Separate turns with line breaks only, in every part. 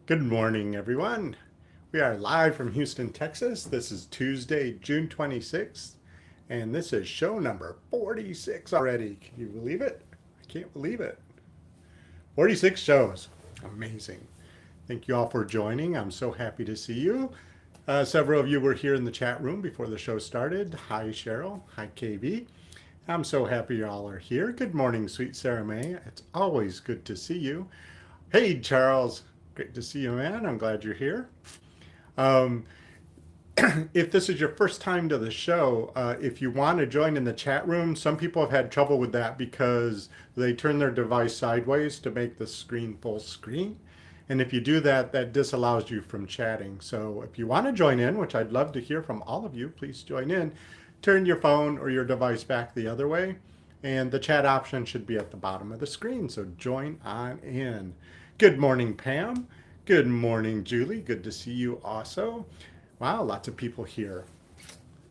Good morning, everyone. We are live from Houston, Texas. This is Tuesday, June 26th, and this is show number 46 already. Can you believe it? I can't believe it. 46 shows. Amazing. Thank you all for joining. I'm so happy to see you. Several of you were here in the chat room before the show started. Hi, Cheryl. Hi, KB. I'm so happy you all are here. Good morning, sweet Sarah May. It's always good to see you. Hey, Charles. Great to see you, man. I'm glad you're here. Um, if this is your first time to the show, if you want to join in the chat room, some people have had trouble with that because they turn their device sideways to make the screen full screen. And if you do that, that disallows you from chatting. So if you want to join in, which I'd love to hear from all of you, please join in. Turn your phone or your device back the other way. And the chat option should be at the bottom of the screen. So join on in. Good morning, Pam. Good morning, Julie. Good to see you also. Wow, lots of people here.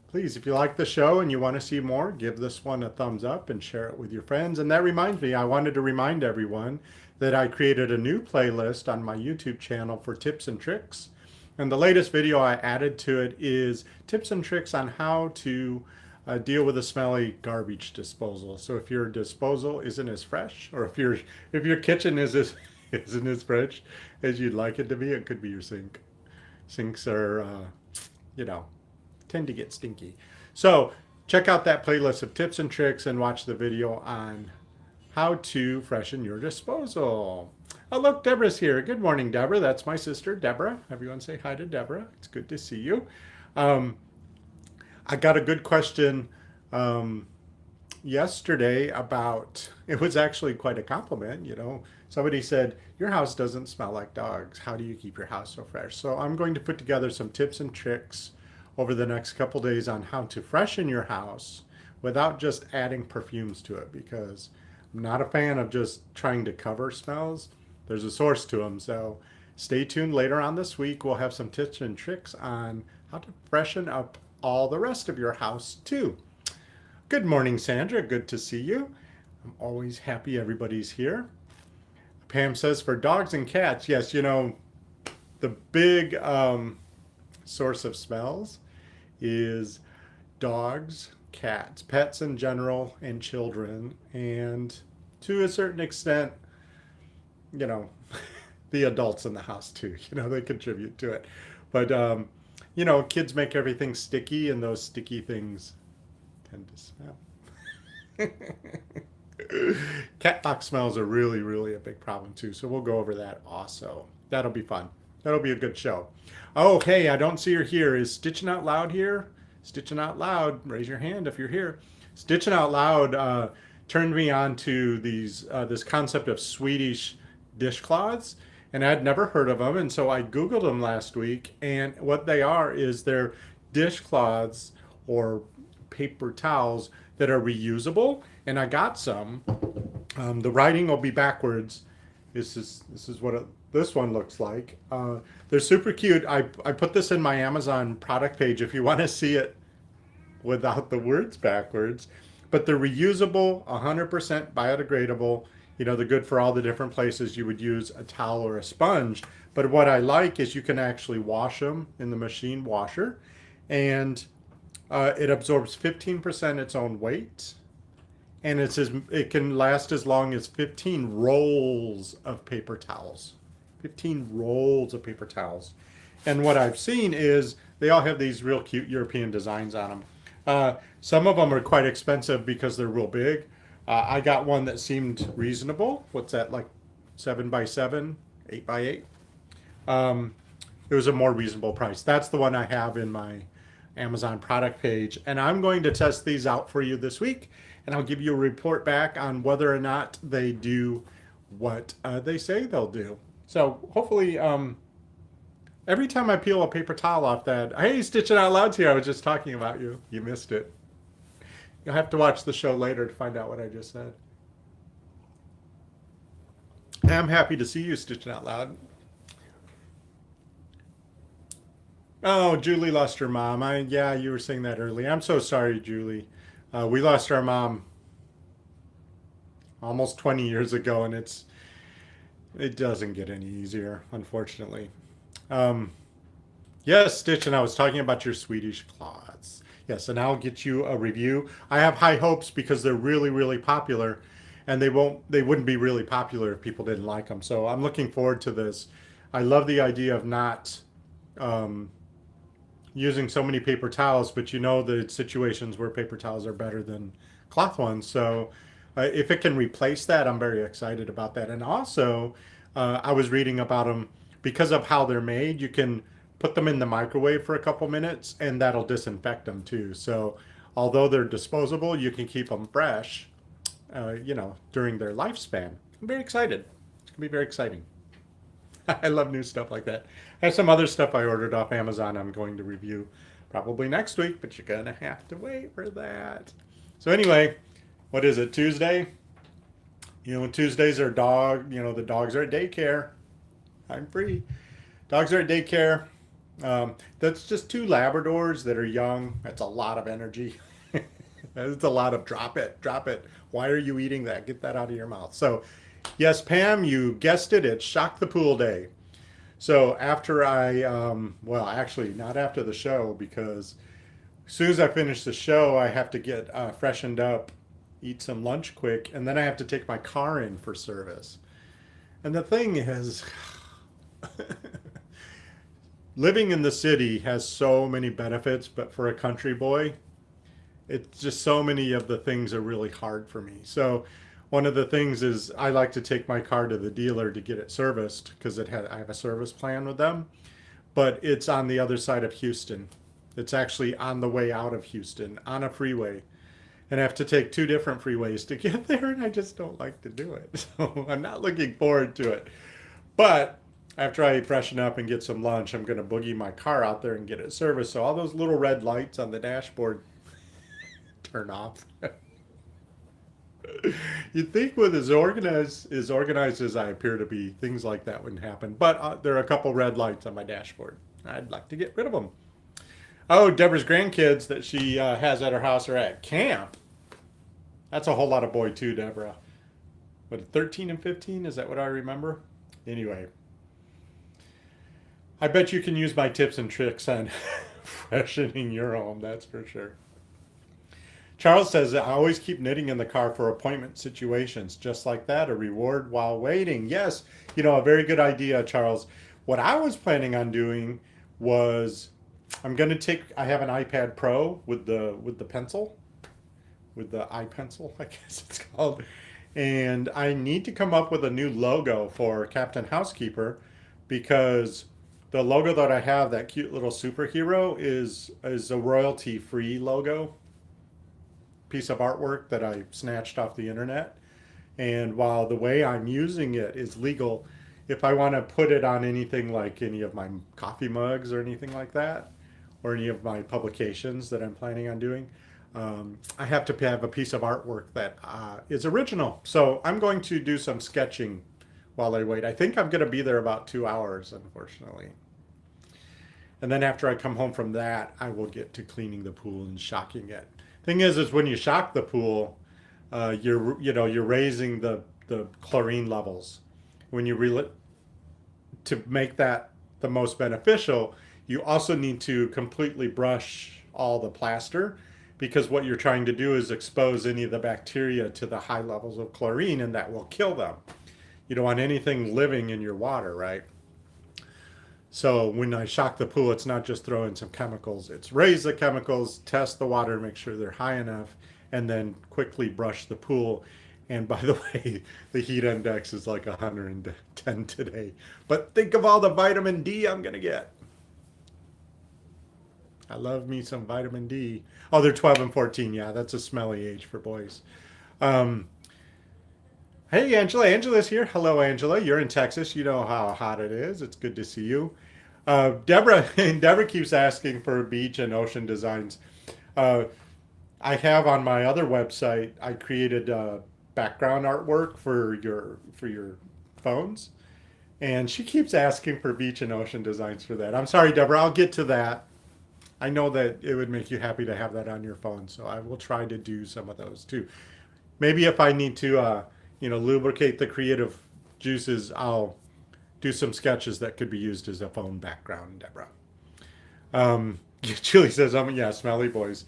Please, if you like the show and you want to see more, give this one a thumbs up and share it with your friends. And that reminds me, I wanted to remind everyone that I created a new playlist on my YouTube channel for tips and tricks. And the latest video I added to it is tips and tricks on how to deal with a smelly garbage disposal. So if your disposal isn't as fresh, or if your kitchen isn't as fresh as you'd like it to be, it could be your sink. Sinks are, you know, tend to get stinky. So check out that playlist of tips and tricks and watch the video on how to freshen your disposal. Oh, look, Deborah's here. Good morning, Deborah. That's my sister, Deborah. Everyone say hi to Deborah. It's good to see you. I got a good question yesterday about, it was actually quite a compliment, you know. Somebody said, your house doesn't smell like dogs. How do you keep your house so fresh? So I'm going to put together some tips and tricks over the next couple days on how to freshen your house without just adding perfumes to it, because I'm not a fan of just trying to cover smells. There's a source to them. So stay tuned later on this week. We'll have some tips and tricks on how to freshen up all the rest of your house too. Good morning, Sandra. Good to see you. I'm always happy everybody's here. Pam says for dogs and cats, yes, you know, the big source of smells is dogs, cats, pets in general, and children. And to a certain extent, you know, the adults in the house too, you know, they contribute to it. But, you know, kids make everything sticky, and those sticky things tend to smell. Cat box smells are really, really a big problem too. So we'll go over that also. That'll be fun. That'll be a good show. Oh, hey, I don't see her here. Is Stitching Out Loud here? Stitching Out Loud, raise your hand if you're here. Stitching Out Loud turned me on to this concept of Swedish dishcloths, and I'd never heard of them. And so I Googled them last week, and what they are is they're dishcloths or paper towels that are reusable. And I got some. The writing will be backwards. This is what this one looks like. They're super cute. I put this in my Amazon product page if you want to see it without the words backwards. But they're reusable, 100% biodegradable. You know, they're good for all the different places you would use a towel or a sponge. But what I like is you can actually wash them in the machine washer, and it absorbs 15% its own weight, and it can last as long as 15 rolls of paper towels. 15 rolls of paper towels. And what I've seen is they all have these real cute European designs on them. Some of them are quite expensive because they're real big. I got one that seemed reasonable. What's that, like 7 by 7, 8 by 8? It was a more reasonable price. That's the one I have in my Amazon product page. And I'm going to test these out for you this week, and I'll give you a report back on whether or not they do what they say they'll do. So hopefully, every time I peel a paper towel off that, hey, Stitching Out Loud's here. I was just talking about you. You missed it. You'll have to watch the show later to find out what I just said. I'm happy to see you, Stitching Out Loud. Oh, Julie lost her mom. Yeah, you were saying that earlier. I'm so sorry, Julie. We lost our mom almost 20 years ago, and It doesn't get any easier, unfortunately. Um, yes, Stitch, and I was talking about your Swedish cloths. Yes, and I'll get you a review. I have high hopes because they're really, really popular, and they wouldn't be really popular if people didn't like them. So I'm looking forward to this. I love the idea of not um, using so many paper towels, but you know the situations where paper towels are better than cloth ones. So if it can replace that, I'm very excited about that. And also, I was reading about them because of how they're made. You can put them in the microwave for a couple minutes, and that'll disinfect them too. So although they're disposable, you can keep them fresh, during their lifespan. I'm very excited. It's gonna be very exciting. I love new stuff like that. I have some other stuff I ordered off Amazon I'm going to review probably next week, but you're going to have to wait for that. So, anyway, what is it, Tuesday? Tuesdays are the dogs are at daycare. I'm free. Dogs are at daycare. That's just two Labradors that are young. That's a lot of energy. That's a lot of drop it, drop it. Why are you eating that? Get that out of your mouth. So, yes, Pam, you guessed it. It's Shock the Pool Day. So after well, actually, not after the show, because as soon as I finish the show, I have to get freshened up, eat some lunch quick, and then I have to take my car in for service. And the thing is, living in the city has so many benefits, but for a country boy, it's just so many of the things are really hard for me. So one of the things is I like to take my car to the dealer to get it serviced because I have a service plan with them, but it's on the other side of Houston. It's actually on the way out of Houston on a freeway. And I have to take two different freeways to get there, and I just don't like to do it. So I'm not looking forward to it. But after I freshen up and get some lunch, I'm going to boogie my car out there and get it serviced. So all those little red lights on the dashboard turn off. You'd think with as organized as I appear to be, things like that wouldn't happen. But there are a couple red lights on my dashboard. I'd like to get rid of them. Oh, Deborah's grandkids that she has at her house are at camp. That's a whole lot of boy too, Deborah. What, 13 and 15? Is that what I remember? Anyway, I bet you can use my tips and tricks on freshening your home. That's for sure. Charles says, I always keep knitting in the car for appointment situations. Just like that, a reward while waiting. Yes, a very good idea, Charles. What I was planning on doing was I have an iPad Pro with the pencil, with the iPencil, I guess it's called. And I need to come up with a new logo for Captain Housekeeper because the logo that I have, that cute little superhero, is a royalty-free logo piece of artwork that I snatched off the internet. And while the way I'm using it is legal, if I want to put it on anything like any of my coffee mugs or anything like that, or any of my publications that I'm planning on doing, I have to have a piece of artwork that is original. So I'm going to do some sketching while I wait. I think I'm going to be there about 2 hours, unfortunately. And then after I come home from that, I will get to cleaning the pool and shocking it. Thing is when you shock the pool, you're raising the chlorine levels. When to make that the most beneficial, you also need to completely brush all the plaster because what you're trying to do is expose any of the bacteria to the high levels of chlorine, and that will kill them. You don't want anything living in your water, right? So when I shock the pool, it's not just throw in some chemicals. It's raise the chemicals, test the water, make sure they're high enough, and then quickly brush the pool. And by the way, the heat index is like 110 today. But think of all the vitamin D I'm going to get. I love me some vitamin D. Oh, they're 12 and 14. Yeah, that's a smelly age for boys. Um, Hey, Angela. Angela's here. Hello, Angela. You're in Texas. You know how hot it is. It's good to see you. Deborah, Deborah keeps asking for beach and ocean designs. Uh, I have on my other website, I created background artwork for your phones, and she keeps asking for beach and ocean designs for that. I'm sorry, Deborah. I'll get to that. I know that it would make you happy to have that on your phone, so I will try to do some of those too. Maybe if I need to, lubricate the creative juices, I'll do some sketches that could be used as a phone background, Deborah. Julie says, yeah, smelly boys.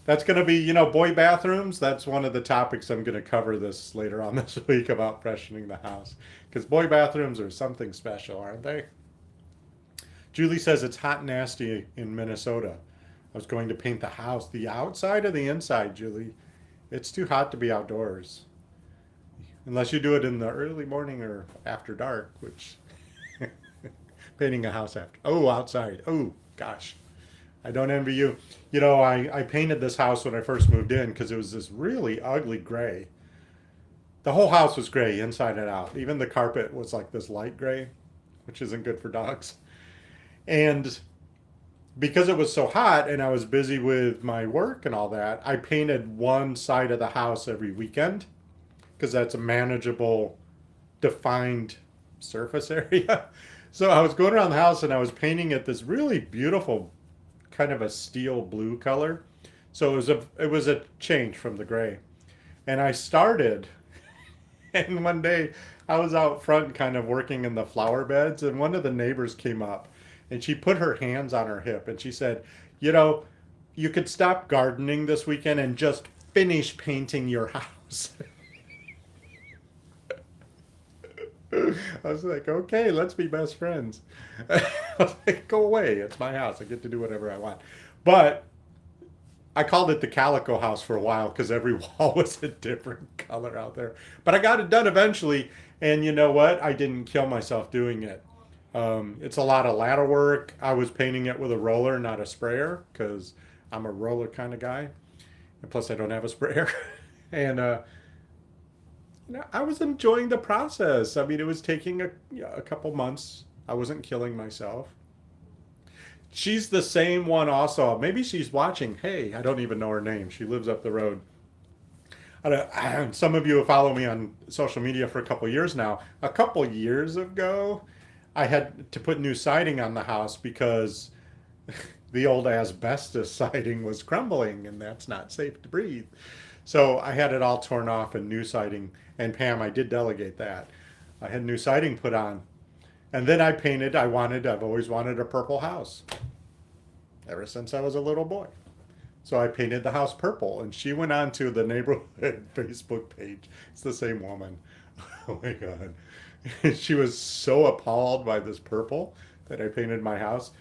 That's going to be, boy bathrooms. That's one of the topics I'm going to cover this later on this week about freshening the house. Because boy bathrooms are something special, aren't they? Julie says it's hot and nasty in Minnesota. I was going to paint the house, the outside or the inside, Julie. It's too hot to be outdoors. Unless you do it in the early morning or after dark, which painting a house after. Oh, outside. Oh, gosh. I don't envy you. I painted this house when I first moved in because it was this really ugly gray. The whole house was gray inside and out. Even the carpet was like this light gray, which isn't good for dogs. And because it was so hot and I was busy with my work and all that, I painted one side of the house every weekend because that's a manageable, defined surface area. So I was going around the house and I was painting it this really beautiful kind of a steel blue color. So it was a change from the gray. And I started and one day I was out front kind of working in the flower beds and one of the neighbors came up and she put her hands on her hip and she said, you could stop gardening this weekend and just finish painting your house. I was like, okay, let's be best friends. I was like, go away. It's my house. I get to do whatever I want. But I called it the Calico House for a while because every wall was a different color out there. But I got it done eventually. And you know what? I didn't kill myself doing it. It's a lot of ladder work. I was painting it with a roller, not a sprayer, because I'm a roller kind of guy. And plus, I don't have a sprayer. And I was enjoying the process. I mean, it was taking a couple months. I wasn't killing myself. She's the same one also. Maybe she's watching. Hey, I don't even know her name. She lives up the road. Some of you have followed me on social media for a couple years now. A couple years ago, I had to put new siding on the house because the old asbestos siding was crumbling and that's not safe to breathe. So I had it all torn off and new siding. And Pam, I did delegate that. I had new siding put on. And then I painted, I've always wanted a purple house ever since I was a little boy. So I painted the house purple and she went on to the neighborhood Facebook page. It's the same woman. Oh my God. She was so appalled by this purple that I painted my house.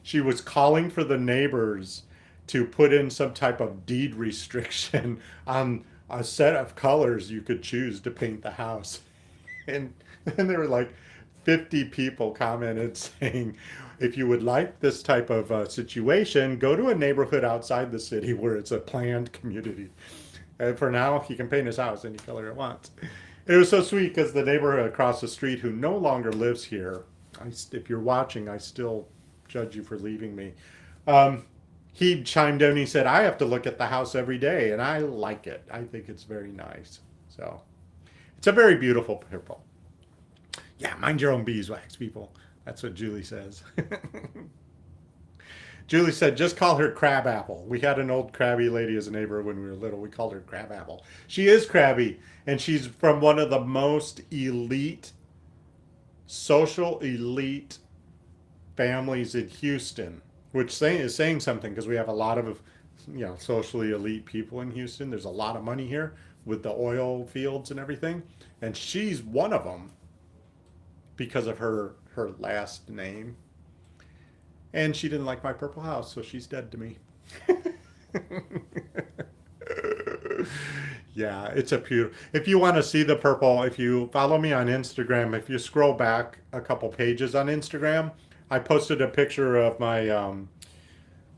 She was calling for the neighbors to put in some type of deed restriction on a set of colors you could choose to paint the house. And then there were like 50 people commented saying, if you would like this type of situation, go to a neighborhood outside the city where it's a planned community. And for now, he can paint his house any color it wants. It was so sweet because the neighbor across the street who no longer lives here, if you're watching, I still judge you for leaving me. He chimed in and he said, I have to look at the house every day and I like it. I think it's very nice. So it's a very beautiful purple. Yeah, mind your own beeswax, people. That's what Julie says. Julie said, just call her Crabapple. We had an old crabby lady as a neighbor when we were little. We called her Crabapple. She is crabby, and she's from one of the most elite, social elite families in Houston, which is saying something because we have a lot of socially elite people in Houston. There's a lot of money here with the oil fields and everything, and she's one of them because of her last name. And she didn't like my purple house, so she's dead to me. Yeah, it's a beautiful. If you want to see the purple, if you follow me on Instagram, if you scroll back a couple pages on Instagram, I posted a picture of my,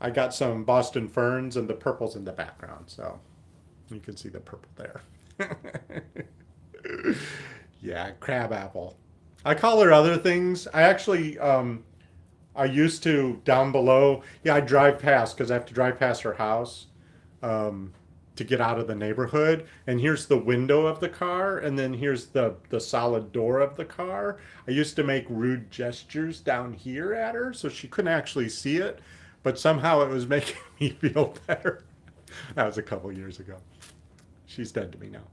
I got some Boston ferns and the purple's in the background. So you can see the purple there. Yeah, crabapple. I call her other things. I actually, I used to down below. Yeah, I drive past because I have to drive past her house to get out of the neighborhood. And here's the window of the car, and then here's the solid door of the car. I used to make rude gestures down here at her so she couldn't actually see it, but somehow it was making me feel better. That was a couple years ago. She's dead to me now.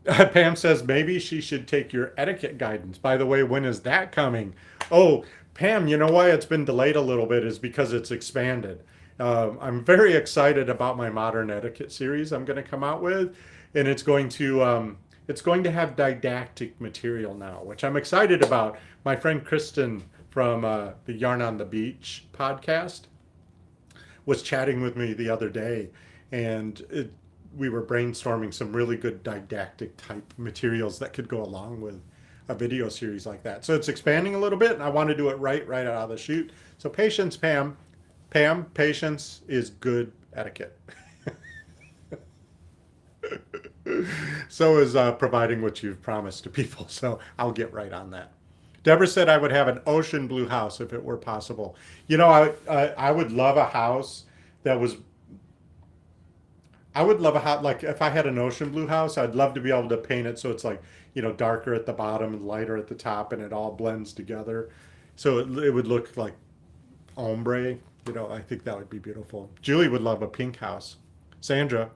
Pam says maybe she should take your etiquette guidance. By the way, when is that coming? Oh, Pam, you know why it's been delayed a little bit is because it's expanded. I'm very excited about my modern etiquette series I'm going to come out with, and it's going to have didactic material now, which I'm excited about. My friend Kristen from the Yarn on the Beach podcast was chatting with me the other day, and we were brainstorming some really good didactic type materials that could go along with a video series like that. So it's expanding a little bit, and I want to do it right out of the chute. So patience, Pam. Pam, patience is good etiquette. So is providing what you've promised to people. So I'll get right on that. Deborah said I would have an ocean blue house if it were possible. You know, I would love a house that was. I would love a house like if I had an ocean blue house. I'd love to be able to paint it so it's like darker at the bottom and lighter at the top, and it all blends together. So it would look like ombre. I think that would be beautiful. Julie would love a pink house. Sandra,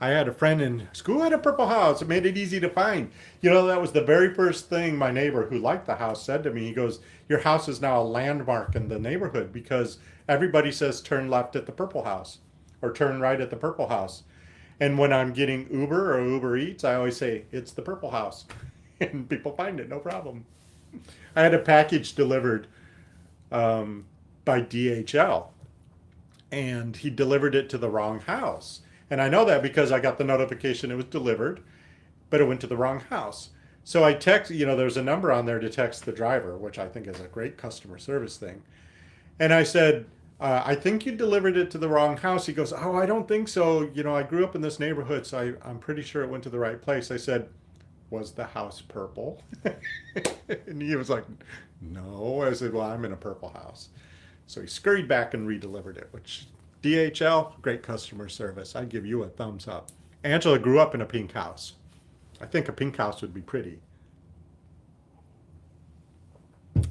I had a friend in school had a purple house. It made it easy to find. That was the very first thing my neighbor who liked the house said to me. He goes, "Your house is now a landmark in the neighborhood because everybody says turn left at the purple house or turn right at the purple house." And when I'm getting Uber or Uber Eats, I always say it's the purple house. And people find it, no problem. I had a package delivered by DHL, and he delivered it to the wrong house. And I know that because I got the notification it was delivered, but it went to the wrong house. So I text, there's a number on there to text the driver, which I think is a great customer service thing. And I said, I think you delivered it to the wrong house. He goes, "Oh, I don't think so. I grew up in this neighborhood, so I'm pretty sure it went to the right place." I said, "Was the house purple?" And he was like, "No." I said, "Well, I'm in a purple house." So he scurried back and redelivered it, which DHL, great customer service. I'd give you a thumbs up. Angela grew up in a pink house. I think a pink house would be pretty.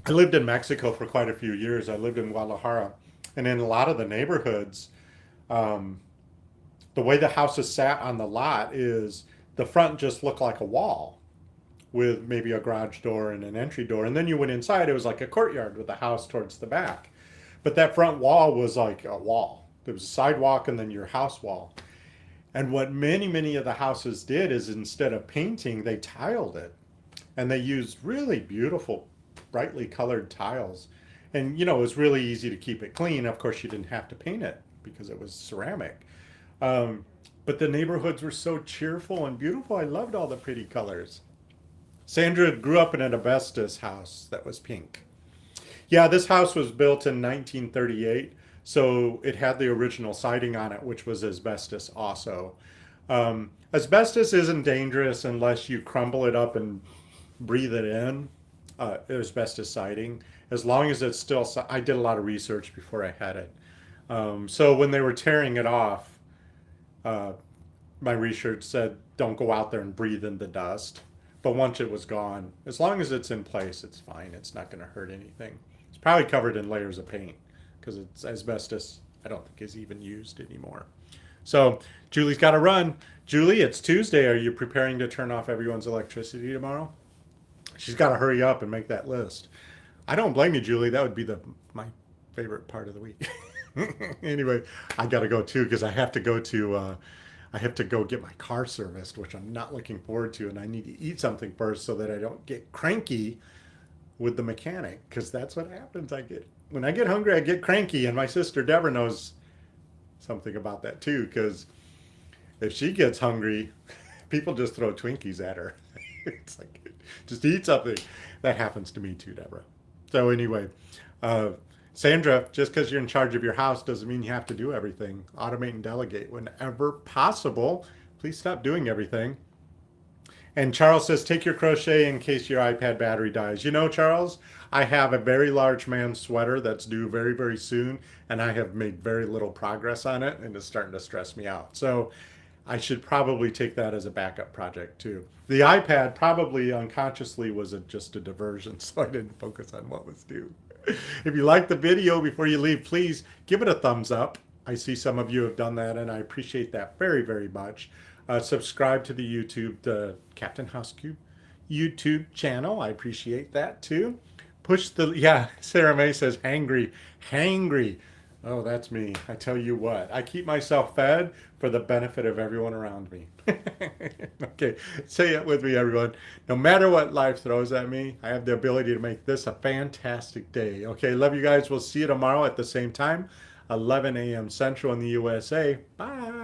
I lived in Mexico for quite a few years. I lived in Guadalajara. And in a lot of the neighborhoods, um, the way the houses sat on the lot is the front just looked like a wall with maybe a garage door and an entry door. And then you went inside, it was like a courtyard with the house towards the back. But that front wall was like a wall. There was a sidewalk and then your house wall. And what many of the houses did is instead of painting, they tiled it. And they used really beautiful, brightly colored tiles. And, it was really easy to keep it clean. Of course, you didn't have to paint it because it was ceramic. But the neighborhoods were so cheerful and beautiful. I loved all the pretty colors. Sandra grew up in an asbestos house that was pink. Yeah, this house was built in 1938, so it had the original siding on it, which was asbestos also. Asbestos isn't dangerous unless you crumble it up and breathe it in, asbestos siding. As long as it's still, I did a lot of research before I had it. So when they were tearing it off, my research said don't go out there and breathe in the dust. But once it was gone, as long as it's in place, it's fine. It's not going to hurt anything. It's probably covered in layers of paint because it's asbestos. I don't think is even used anymore. So Julie's got to run. Julie, it's Tuesday. Are you preparing to turn off everyone's electricity tomorrow? She's got to hurry up and make that list. I don't blame you, Julie. That would be my favorite part of the week. Anyway, I got to go too because I have to go get my car serviced, which I'm not looking forward to, and I need to eat something first so that I don't get cranky with the mechanic because that's what happens. When I get hungry, I get cranky, and my sister Deborah knows something about that too because if she gets hungry, people just throw Twinkies at her. It's like, just eat something. That happens to me too, Deborah. So anyway, Sandra, just because you're in charge of your house doesn't mean you have to do everything. Automate and delegate whenever possible. Please stop doing everything. And Charles says, take your crochet in case your iPad battery dies. Charles, I have a very large man's sweater that's due very soon, and I have made very little progress on it, and it's starting to stress me out. So I should probably take that as a backup project too. The iPad probably unconsciously was just a diversion, so I didn't focus on what was due. If you like the video before you leave, please give it a thumbs up. I see some of you have done that, and I appreciate that very much. Subscribe to the Captain Housekeeper YouTube channel. I appreciate that too. Push the, yeah, Sarah May says hangry, hangry. Oh, that's me. I tell you what, I keep myself fed for the benefit of everyone around me. Okay, say it with me, everyone. No matter what life throws at me, I have the ability to make this a fantastic day. Okay, love you guys. We'll see you tomorrow at the same time, 11 a.m. Central in the USA. Bye.